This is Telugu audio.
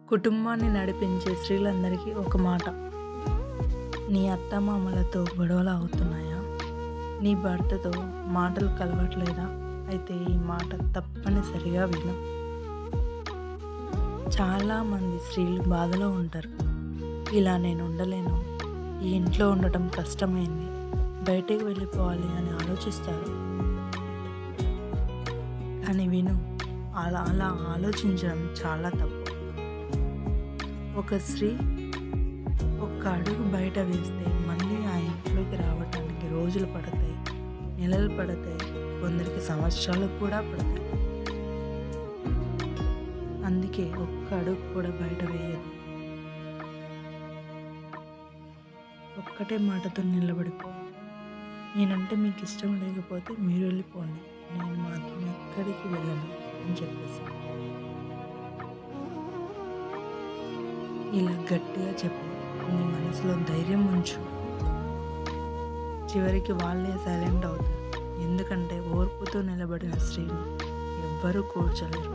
కుటుంబాన్ని నడిపించే స్త్రీలందరికీ ఒక మాట. నీ అత్తమామలతో గొడవలు అవుతున్నాయా? నీ భర్తతో మాటలు కలవట్లేదా? అయితే ఈ మాట తప్పనిసరిగా విను. చాలామంది స్త్రీలు బాధలో ఉంటారు. ఇలా నేను ఉండలేను, ఈ ఇంట్లో ఉండటం కష్టమైంది, బయటికి వెళ్ళిపోవాలి అని ఆలోచిస్తారు. కానీ విను, అలా అలా ఆలోచించడం చాలా తప్పు. ఒక స్త్రీ ఒక్క అడుగు బయట వేస్తే మళ్ళీ ఆ ఇంట్లోకి రావటానికి రోజులు పడతాయి, నెలలు పడతాయి, కొందరికి సంవత్సరాలు కూడా పడతాయి. అందుకే ఒక్క అడుగు కూడా బయట వేయదు. ఒక్కటే మాటతో నిలబడిపో. నేనంటే మీకు ఇష్టం లేకపోతే మీరు వెళ్ళిపోండి, నేను మాత్రం ఎక్కడికి వెళ్ళను అని చెప్పేసి ఇలా గట్టిగా చెప్పు. నీ మనసులో ధైర్యం ఉంచు. చివరికి వాళ్ళే సైలెంట్ అవుతారు. ఎందుకంటే ఓర్పుతో నిలబడిన స్త్రీని ఎవ్వరూ కూర్చోలేరు.